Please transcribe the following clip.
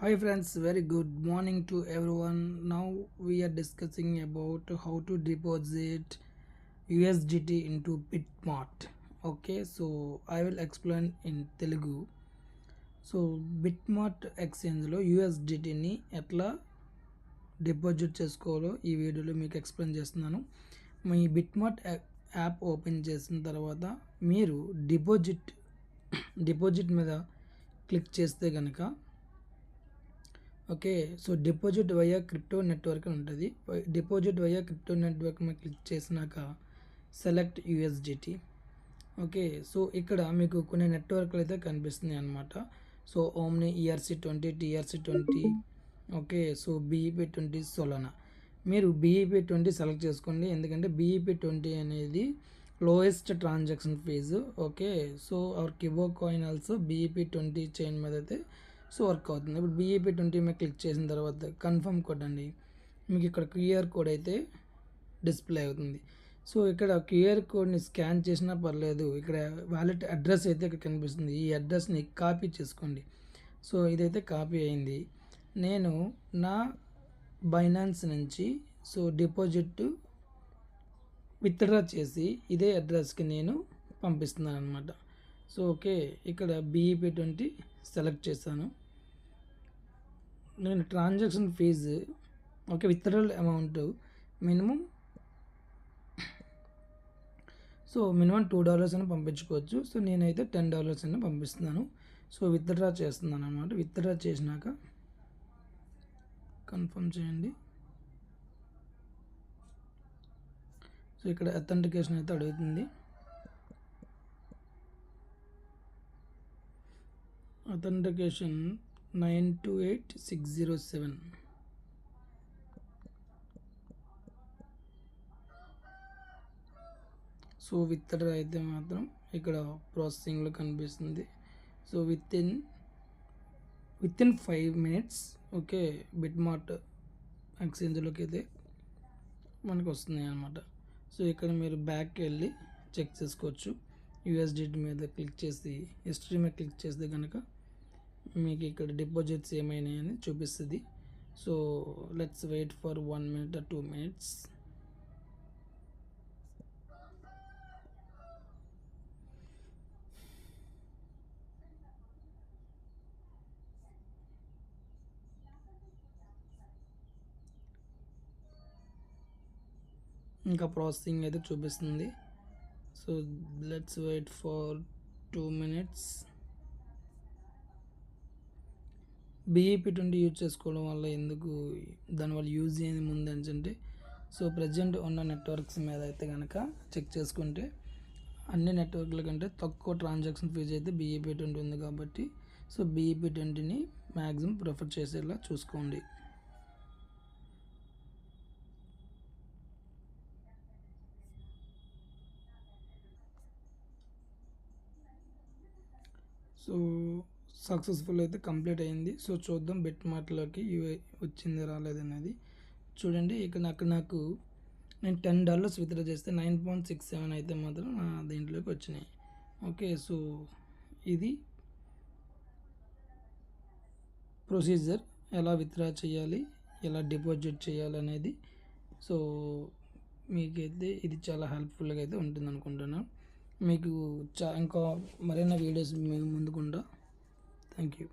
Hi friends, very good morning to everyone. Now we are discussing about how to deposit USDT into Bitmart. Okay, so I will explain in Telugu. So BitMart ఎక్స్చేంజ్లో యూఎస్డిటీని ఎట్లా deposit చేసుకోవాలో ఈ వీడియోలో మీకు explain చేస్తున్నాను. మీ BitMart app open చేసిన తర్వాత మీరు డిపాజిట్ మీద క్లిక్ చేస్తే కనుక okay, so deposit via crypto network అని ఉంటుంది. డిపాజిట్ వయా క్రిప్టో నెట్వర్క్ మీద క్లిక్ చేసినాక సెలెక్ట్ యూఎస్డిటీ. ఓకే, సో ఇక్కడ మీకు కొన్ని నెట్వర్క్లు అయితే కనిపిస్తున్నాయి అన్నమాట. So omni, ERC20, TRC20, okay, so BEP20, Solana. మీరు BEP20 సెలెక్ట్ చేసుకోండి, ఎందుకంటే BEP20 అనేది lowest transaction fee. Okay, so our kibo coin also BEP20 chain మీద అయితే సో వర్క్ అవుతుంది. ఇప్పుడు BEP20 మీద క్లిక్ చేసిన తర్వాత కన్ఫర్మ్ కొట్టండి. మీకు ఇక్కడ QR కోడ్ అయితే డిస్ప్లే అవుతుంది. సో ఇక్కడ QR కోడ్ని స్కాన్ చేసినా పర్లేదు, ఇక్కడ వాలెట్ అడ్రస్ అయితే ఇక్కడ కనిపిస్తుంది. ఈ అడ్రస్ని కాపీ చేసుకోండి. సో ఇదైతే కాపీ అయింది. నేను నా బైనాన్స్ నుంచి సో డిపాజిట్ విత్డ్రా చేసి ఇదే అడ్రస్కి నేను పంపిస్తున్నాను అనమాట. సో ఓకే, ఇక్కడ BEP20 సెలెక్ట్ చేశాను. నేను transaction fee okay, withdrawal amount minimum so minimum $2 అని పంపించుకోవచ్చు. సో నేనైతే $10 అని పంపిస్తున్నాను. సో విత్డ్రా చేస్తున్నాను అనమాట. విత్డ్రా చేసినాక కన్ఫర్మ్ చేయండి. సో ఇక్కడ అథెంటికేషన్ అయితే అడుగుతుంది. అథెంటికేషన్ 928607. సో విత్డ్రా అయితే మాత్రం ఇక్కడ ప్రాసెసింగ్లో కనిపిస్తుంది. So within 5 minutes okay BitMart ఎక్స్చేంజ్లోకి అయితే మనకు వస్తున్నాయి అన్నమాట. సో ఇక్కడ మీరు బ్యాక్కి వెళ్ళి చెక్ చేసుకోవచ్చు. యూఎస్డిటీ మీద క్లిక్ చేసి హిస్టరీ మీద క్లిక్ చేస్తే కనుక మీకు ఇక్కడ డిపాజిట్స్ ఏమైనాయని చూపిస్తుంది. So let's wait for 1 minute or 2 minutes. ఇంకా ప్రాసెసింగ్ అయితే చూపిస్తుంది. So let's wait for 2 minutes. BEP20 use చేసుకోవడం వల్ల దానివల్ల యూజ్ చేయని ముందు ఏంటంటే సో ప్రజెంట్ ఉన్న నెట్వర్క్స్ మీద అయితే కనుక చెక్ చేసుకుంటే అన్ని నెట్వర్క్ల కంటే తక్కువ ట్రాన్సాక్షన్ ఫీజు అయితే BEP20 ఉంది కాబట్టి సో BEP20ని మ్యాక్సిమం ప్రిఫర్ చేసేలా చూసుకోండి. సో సక్సెస్ఫుల్ అయితే కంప్లీట్ అయింది. సో చూద్దాం బిట్మార్ట్లోకి వచ్చింది రాలేదనేది. చూడండి ఇక్కడ నాకు నేను $10 విత్డ్రా చేస్తే 9.67 అయితే మాత్రం నా దీంట్లోకి వచ్చినాయి. ఓకే, సో ఇది ప్రొసీజర్, ఎలా విత్డ్రా చేయాలి, ఎలా డిపాజిట్ చేయాలి అనేది. సో మీకైతే ఇది చాలా హెల్ప్ఫుల్గా అయితే ఉంటుంది అనుకుంటున్నాను. మీకు ఇంకా మరిన్ని వీడియోస్ మేము ముందుకుండా. Thank you.